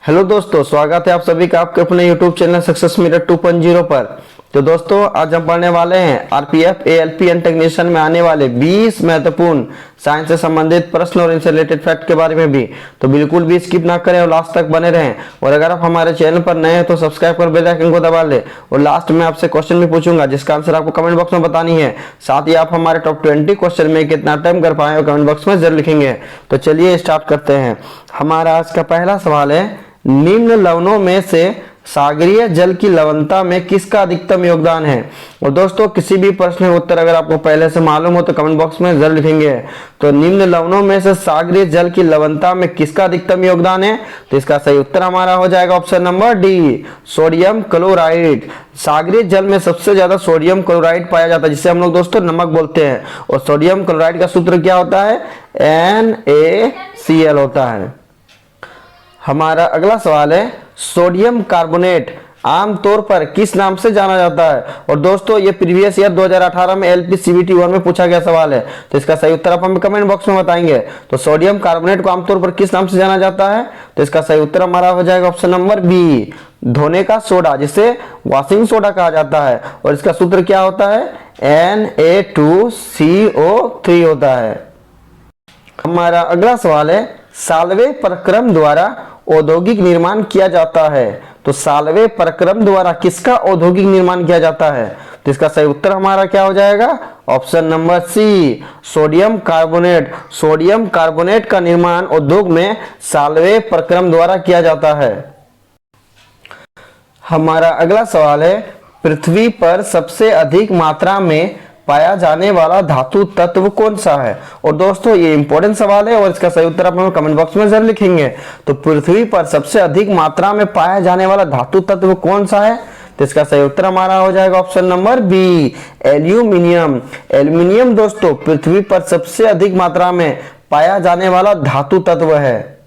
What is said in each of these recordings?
Hello दोस्तों, स्वागत है आप सभी का आपके अपने यूट्यूब चैनल सक्सेस मीटर 2.0 पर। तो दोस्तों आज हम पढ़ने वाले हैं आरपीएफ एएलपी एंड टेक्नीशियन में आने वाले 20 महत्वपूर्ण साइंस से संबंधित प्रश्न और इनसे रिलेटेड फैक्ट के बारे में भी। तो बिल्कुल भी स्किप ना करें और लास्ट तक बने रहें। और अगर आप हमारे चैनल पर नए हैं तो सब्सक्राइब कर बेल आइकन को दबा लें। और लास्ट में आपसे क्वेश्चन भी पूछूंगा जिसका आंसर आपको कमेंट बॉक्स में बतानी है। साथ ही आप हमारे टॉप 20 क्वेश्चन में कितना टाइम कर पाए कमेंट बॉक्स में जरूर लिखेंगे। तो चलिए स्टार्ट करते हैं। हमारा आज का पहला सवाल है, निम्न लवणों में से सागरीय जल की लवणता में किसका अधिकतम योगदान है। और दोस्तों किसी भी प्रश्न का उत्तर अगर आपको पहले से मालूम हो तो कमेंट बॉक्स में जरूर लिखेंगे। तो निम्न लवणों में से सागरीय जल की लवणता में किसका अधिकतम योगदान है, तो इसका सही उत्तर हमारा हो जाएगा option number D, sodium chloride. सागरीय जल में सबसे ज्यादा सोडियम क्लोराइड पाया जाता है जिसे हम लोग दोस्तों नमक बोलते हैं। और सोडियम क्लोराइड का सूत्र क्या होता है, NaCl होता है। हमारा अगला सवाल है, सोडियम कार्बोनेट आमतौर पर किस नाम से जाना जाता है। और दोस्तों ये प्रीवियस ईयर 2018 में एलपीसीबीटी 1 में पूछा गया सवाल है। तो इसका सही उत्तर आप हमें कमेंट बॉक्स में बताएंगे। तो सोडियम कार्बोनेट को आमतौर पर किस नाम से जाना जाता है, तो इसका सही उत्तर हमारा हो जाएगा ऑप्शन नंबर बी, धोने का सोडा जिसे वॉशिंग सोडा कहा जाता है। और इसका सूत्र क्या होता है, Na2CO3 होता है। हमारा अगला सवाल है, साल्वे प्रक्रम द्वारा औद्योगिक निर्माण किया जाता है। तो साल्वे प्रक्रम द्वारा किसका औद्योगिक निर्माण किया जाता है, तो इसका सही उत्तर हमारा क्या हो जाएगा option number C, sodium carbonate. Sodium carbonate का निर्माण उद्योग में साल्वे प्रक्रम द्वारा किया जाता है। हमारा अगला सवाल है, पृथ्वी पर सबसे अधिक मात्रा में पाया जाने वाला धातु तत्व कौन सा है। और दोस्तों ये इंपॉर्टेंट सवाल है और इसका सही उत्तर आप हमें कमेंट बॉक्स में जरूर लिखेंगे। तो पृथ्वी पर सबसे अधिक मात्रा में पाया जाने वाला धातु तत्व कौन सा है, तो इसका सही उत्तर हमारा हो जाएगा option number B, aluminium. Aluminium दोस्तों पृथ्वी पर सबसे अधिक मात्रा में पाया जाने वाला धातु तत्व है।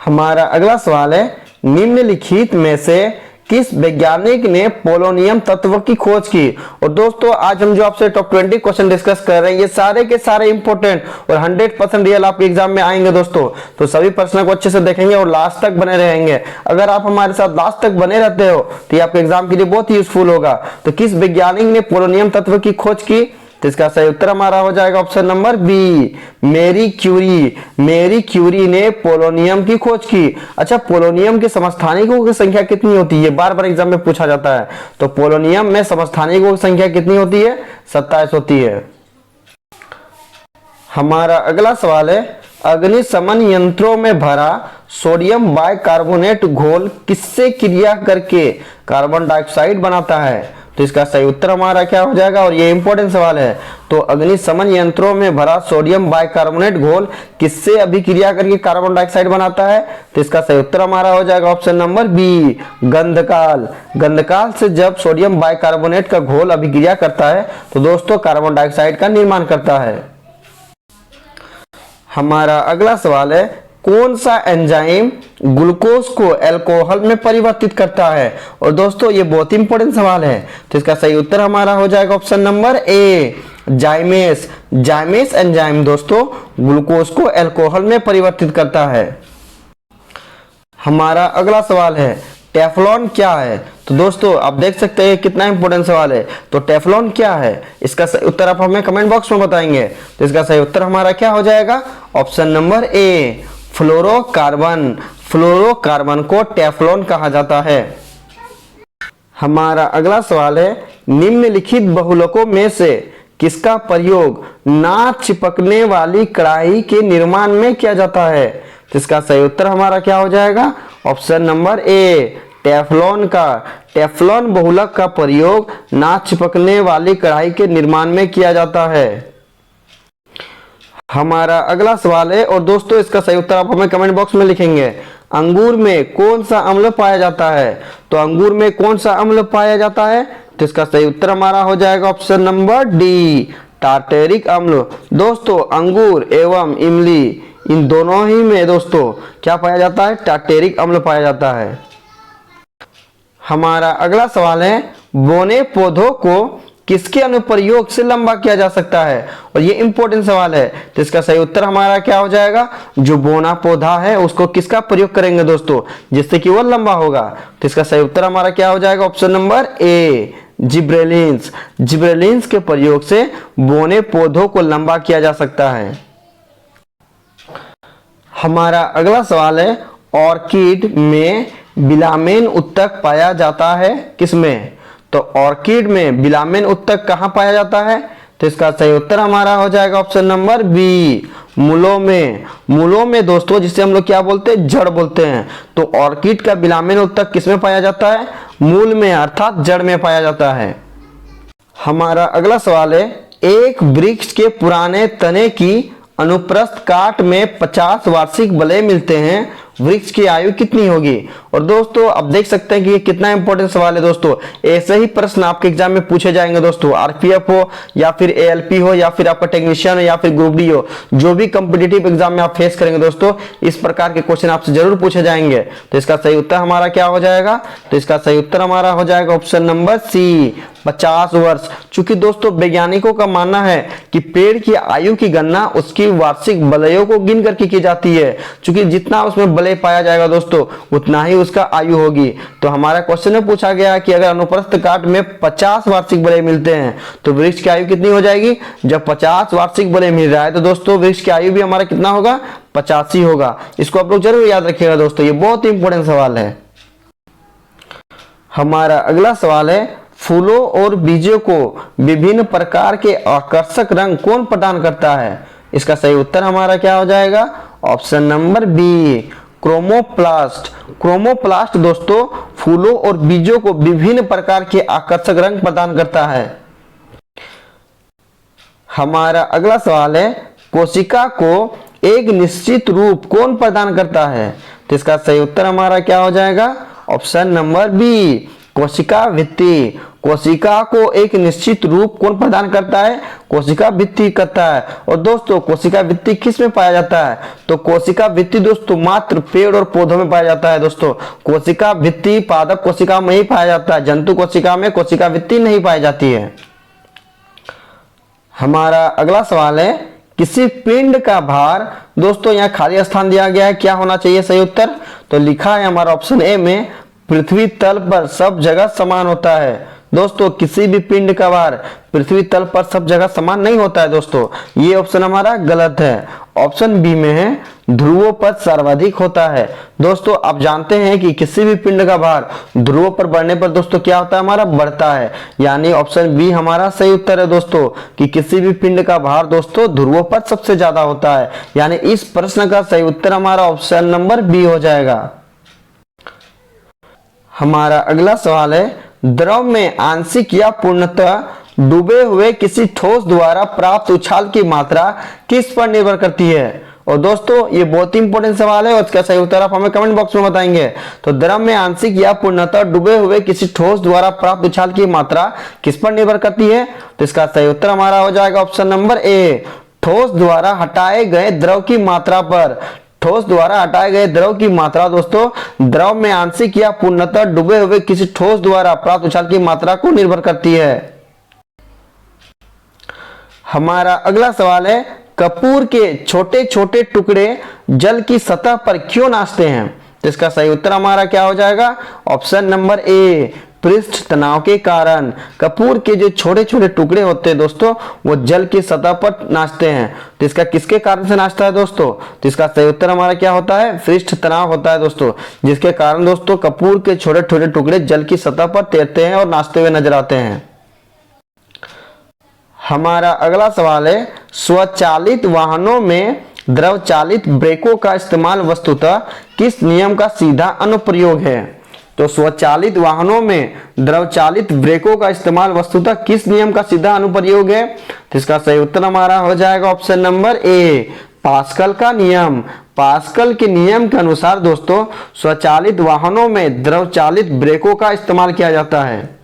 हमारा अगला सवाल है, निम्नलिखित में से किस वैज्ञानिक ने पोलोनियम तत्व की खोज की। और दोस्तों आज हम जो आपसे टॉप 20 क्वेश्चन डिस्कस कर रहे हैं ये सारे के सारे इंपॉर्टेंट और 100% रियल आपके एग्जाम में आएंगे दोस्तों। तो सभी प्रश्नों को अच्छे से देखेंगे और लास्ट तक बने रहेंगे। अगर आप हमारे साथ लास्ट तक बने रहते हो तो ये आपके एग्जाम के लिए बहुत ही यूजफुल होगा। तो किस वैज्ञानिक ने पोलोनियम तत्व की खोज की, तो इसका सही उत्तर हमारा हो जाएगा option number B, Marie Curie. Marie Curie ने पोलोनियम की खोज की। अच्छा, पोलोनियम के समस्थानिकों की संख्या कितनी होती है, बार बार एग्जाम में पूछा जाता है। तो पोलोनियम में समस्थानिकों की संख्या कितनी होती है, 27 होती है। हमारा अगला सवाल है, अग्निशमन यंत्रों में भरा सोडियम बाइकार्बोनेट घोल किससे क्रिया करके कार्बन डाइऑक्साइड बनाता है, तो इसका सही उत्तर हमारा क्या हो जाएगा, और ये इंपॉर्टेंट सवाल है। तो अग्निशमन यंत्रों में भरा सोडियम बाइकार्बोनेट घोल किससे अभिक्रिया करके कार्बन डाइऑक्साइड बनाता है, तो इसका सही उत्तर हमारा हो जाएगा ऑप्शन नंबर बी, गंधकाल। गंधकाल से जब सोडियम बाइकार्बोनेट का घोल अभिक्रिया करता है तो दोस्तों कार्बन डाइऑक्साइड का निर्माण करता है। हमारा अगला सवाल है, कौन सा एंजाइम ग्लूकोज को अल्कोहल में परिवर्तित करता है। और दोस्तों ये बहुत इंपॉर्टेंट सवाल है। तो इसका सही उत्तर हमारा हो जाएगा option number A, zymase. Zymase enzyme दोस्तों ग्लूकोज को अल्कोहल में परिवर्तित करता है। हमारा अगला सवाल है, टेफ्लॉन क्या है। तो दोस्तों आप देख सकते हैं कितना इंपॉर्टेंट सवाल है। तो टेफ्लॉन क्या है, इसका सही उत्तर आप हमें कमेंट बॉक्स में बताएंगे। तो इसका सही उत्तर हमारा क्या हो जाएगा option number A, fluorocarbon. Fluorocarbon को टेफ्लॉन कहा जाता है। हमारा अगला सवाल है, निम्नलिखित बहुलकों में से किसका प्रयोग ना चिपकने वाली कढ़ाई के निर्माण में किया जाता है, तो इसका सही उत्तर हमारा क्या हो जाएगा ऑप्शन नंबर ए, टेफ्लॉन का। टेफ्लॉन बहुलक का प्रयोग ना चिपकने वाली कढ़ाई के निर्माण में किया जाता है। हमारा अगला सवाल है और दोस्तों इसका सही उत्तर आप हमें कमेंट बॉक्स में लिखेंगे। अंगूर में कौन सा अम्ल पाया जाता है, तो अंगूर में कौन सा अम्ल पाया जाता है, तो इसका सही उत्तर हमारा हो जाएगा ऑप्शन नंबर डी, टार्टेरिक अम्ल। दोस्तों अंगूर एवं इमली इन दोनों ही में दोस्तों क्या पाया जाता है, टार्टेरिक अम्ल पाया जाता है। हमारा अगला सवाल है, बौने पौधों को किसके अनुप्रयोग से लंबा किया जा सकता है? और ये इंपॉर्टेंट सवाल है, तो इसका सही उत्तर हमारा क्या हो जाएगा? जो बोना पौधा है उसको किसका प्रयोग करेंगे दोस्तों, जिससे कि वो लंबा होगा? तो इसका सही उत्तर हमारा क्या हो जाएगा? Option number A, gibberellins. Gibberellins के प्रयोग से बोने पौधों को लंबा किया जा सकता है। हमारा अगला सवाल है, ऑर्किड में बिलामेन उत्तक पाया जाता है किसमें? तो ऑर्किड में बिलामेन उत्तक कहां पाया जाता है? तो इसका सही उत्तर हमारा हो जाएगा ऑप्शन नंबर बी, मूलों में। मूलों में दोस्तों, जिसे हम लोग क्या बोलते हैं? जड़ बोलते हैं। तो ऑर्किड का बिलामेन उत्तक किसमें पाया जाता है? मूल में, अर्थात जड़ में पाया जाता है। हमारा अगला सवाल है, एक वृक्ष के पुराने तने की अनुप्रस्थ काट में 50 वार्षिक बलय मिलते हैं, वृक्ष की आयु कितनी होगी? और दोस्तों आप देख सकते हैं कि ये कितना इंपॉर्टेंट सवाल है दोस्तों। ऐसे ही प्रश्न आपके एग्जाम में पूछे जाएंगे दोस्तों। आरपीएफ हो या फिर एएलपी हो या फिर आपका टेक्नीशियन हो या फिर ग्रुप डी हो, जो भी कॉम्पिटिटिव एग्जाम में आप फेस करेंगे दोस्तों, इस प्रकार के क्वेश्चन आपसे जरूर पूछे जाएंगे। तो इसका सही उत्तर हमारा क्या हो जाएगा? तो इसका सही उत्तर हमारा हो जाएगा ऑप्शन नंबर सी, 50 वर्ष। चूंकि दोस्तों वैज्ञानिकों का मानना है कि पेड़ की आयु की गणना उसकी वार्षिक बलयों को गिन करके की जाती है। चूंकि जितना उसमें बलय पाया जाएगा दोस्तों, उतना ही उसका आयु होगी। तो हमारा क्वेश्चन में पूछा गया कि अगर अनुप्रस्थ काट में 50 वार्षिक बलय मिलते हैं तो वृक्ष की आयु कितनी हो जाएगी? जब 50 वार्षिक बलय मिल रहा है तो दोस्तों वृक्ष की आयु भी हमारा कितना होगा? 85 होगा। इसको आप लोग जरूर याद रखिएगा दोस्तों, ये बहुत ही इंपॉर्टेंट सवाल है। हमारा अगला सवाल है, फूलों और बीजों को विभिन्न प्रकार के आकर्षक रंग कौन प्रदान करता है? इसका सही उत्तर हमारा क्या हो जाएगा? Option number B, chromoplast. Chromoplast दोस्तों फूलों और बीजों को विभिन्न प्रकार के आकर्षक रंग प्रदान करता है। हमारा अगला सवाल है, कोशिका को एक निश्चित रूप कौन प्रदान करता है? तो इसका सही उत्तर हमारा क्या हो जाएगा? ऑप्शन नंबर बी, कोशिका भित्ति। कोशिका को एक निश्चित रूप कौन प्रदान करता है? कोशिका भित्ति करता है। और दोस्तों कोशिका भित्ति किस में पाया जाता है? तो कोशिका भित्ति दोस्तों मात्र पेड़ और पौधों में पाया जाता है दोस्तों। कोशिका भित्ति पादप कोशिका में ही पाया जाता है, जंतु कोशिका में कोशिका भित्ति नहीं पाई जाती है। हमारा अगला सवाल है, किसी पिंड का भार, दोस्तों यहाँ खाली स्थान दिया गया है, क्या होना चाहिए सही उत्तर? तो लिखा है हमारा ऑप्शन ए में, पृथ्वी तल पर सब जगह समान होता है। दोस्तों किसी भी पिंड का भार पृथ्वी तल पर सब जगह समान नहीं होता है दोस्तों, ये ऑप्शन हमारा गलत है। ऑप्शन बी में है, ध्रुवों पर सर्वाधिक होता है। दोस्तों आप जानते हैं कि किसी भी पिंड का भार ध्रुवों पर बढ़ने पर दोस्तों क्या होता है? हमारा बढ़ता है। यानी ऑप्शन बी हमारा सही उत्तर है दोस्तों, कि किसी भी पिंड का भार दोस्तों ध्रुवों पर सबसे ज्यादा होता है। यानी इस प्रश्न का सही उत्तर हमारा ऑप्शन नंबर बी हो जाएगा। हमारा अगला सवाल है, द्रव में आंशिक या पूर्णतः डूबे हुए किसी ठोस द्वारा प्राप्त उछाल की मात्रा किस पर निर्भर करती है? और दोस्तों ये बहुत ही इंपॉर्टेंट सवाल है और इसका सही उत्तर आप हमें कमेंट बॉक्स में बताएंगे। तो द्रव में आंशिक या पूर्णतः डूबे हुए किसी ठोस द्वारा प्राप्त उछाल की मात्रा किस पर निर्भर करती है? तो इसका सही उत्तर हमारा हो जाएगा ऑप्शन नंबर ए, ठोस द्वारा हटाए गए द्रव की मात्रा पर। ठोस द्वारा हटाए गए द्रव की मात्रा दोस्तों द्रव में आंशिक या पूर्णतः डूबे हुए किसी ठोस द्वारा प्राप्त उछाल की मात्रा को निर्भर करती है। हमारा अगला सवाल है, कपूर के छोटे छोटे टुकड़े जल की सतह पर क्यों नाचते हैं? तो इसका सही उत्तर हमारा क्या हो जाएगा? ऑप्शन नंबर ए, पृष्ठ तनाव के कारण। कपूर के जो छोटे छोटे टुकड़े होते हैं दोस्तों वो जल की सतह पर नाचते हैं। तो इसका किसके कारण से नाचता है दोस्तों? तो इसका सही उत्तर हमारा क्या होता है? पृष्ठ तनाव होता है दोस्तों, जिसके कारण दोस्तों कपूर के छोटे छोटे टुकड़े जल की सतह पर तैरते हैं और नाचते हुए नजर आते हैं। हमारा अगला सवाल है, स्वचालित वाहनों में द्रव चालित ब्रेकों का इस्तेमाल वस्तुतः किस नियम का सीधा अनुप्रयोग है? तो स्वचालित वाहनों में द्रव चालित ब्रेकों का इस्तेमाल वस्तुतः किस नियम का सीधा अनुप्रयोग है? तो इसका सही उत्तर हमारा हो जाएगा ऑप्शन नंबर ए, पास्कल का नियम। पास्कल के नियम के अनुसार दोस्तों स्वचालित वाहनों में द्रव चालित ब्रेकों का इस्तेमाल किया जाता है।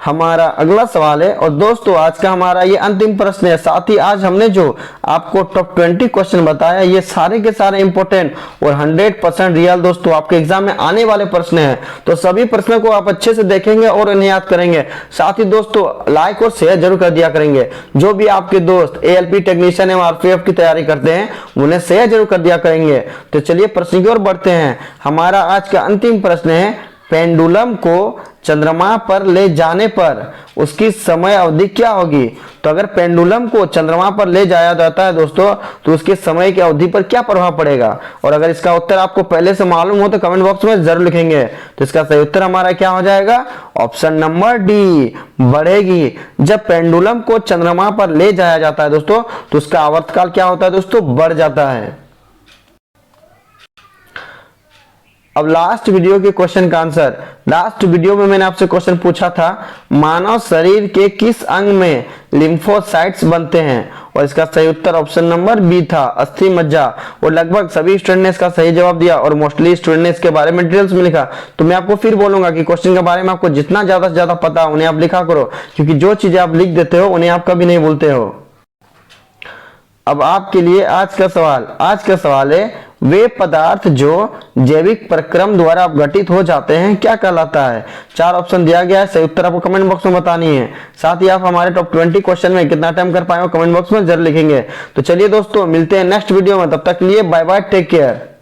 हमारा अगला सवाल है, और दोस्तों आज का हमारा ये अंतिम प्रश्न है। साथ ही आज हमने जो आपको टॉप 20 क्वेश्चन बताया, ये सारे के सारे इंपॉर्टेंट और 100% रियल दोस्तों आपके एग्जाम में आने वाले प्रश्न हैं। तो सभी प्रश्नों को आप अच्छे से देखेंगे और इन्हें याद करेंगे। साथ ही दोस्तों लाइक और शेयर जरूर कर दिया करेंगे। जो भी आपके दोस्त ALP टेक्नीशियन एवं RPF की तैयारी करते हैं उन्हें शेयर जरूर कर दिया करेंगे। तो चलिए प्रश्न की ओर बढ़ते हैं। हमारा आज का अंतिम प्रश्न है, पेंडुलम को चंद्रमा पर ले जाने पर उसकी समय अवधि क्या होगी? तो अगर पेंडुलम को चंद्रमा पर ले जाया जाता है दोस्तों, तो उसके समय की अवधि पर क्या प्रभाव पड़ेगा? और अगर इसका उत्तर आपको पहले से मालूम हो तो कमेंट बॉक्स में जरूर लिखेंगे। तो इसका सही उत्तर हमारा क्या हो जाएगा? ऑप्शन नंबर डी, बढ़ेगी। जब पेंडुलम को चंद्रमा पर ले जाया जाता है दोस्तों, तो उसका आवर्तकाल क्या होता है दोस्तों? बढ़ जाता है। अब लास्ट वीडियो के क्वेश्चन का आंसर। लास्ट वीडियो में मैंने आपसे क्वेश्चन पूछा था, मानव शरीर के किस अंग में लिम्फोसाइट्स बनते हैं? और इसका सही उत्तर ऑप्शन नंबर बी था, अस्थि मज्जा। और लगभग सभी स्टूडेंट ने इसका सही जवाब दिया और मोस्टली स्टूडेंट ने इसके बारे में डिटेल्स में लिखा। तो मैं आपको फिर बोलूंगा कि क्वेश्चन के बारे में आपको जितना ज्यादा से ज्यादा पता उन्हें आप लिखा करो, क्योंकि जो चीजें आप लिख देते हो उन्हें आप कभी नहीं भूलते हो। अब आपके लिए आज का सवाल है, वे पदार्थ जो जैविक प्रक्रम द्वारा अपघटित हो जाते हैं क्या कहलाता है? 4 ऑप्शन दिया गया है, सही उत्तर आपको कमेंट बॉक्स में बतानी है। साथ ही आप हमारे टॉप 20 क्वेश्चन में कितना टाइम कर पाए हो कमेंट बॉक्स में जरूर लिखेंगे। तो चलिए दोस्तों मिलते हैं नेक्स्ट वीडियो में, तब तक के लिए बाय बाय, टेक केयर।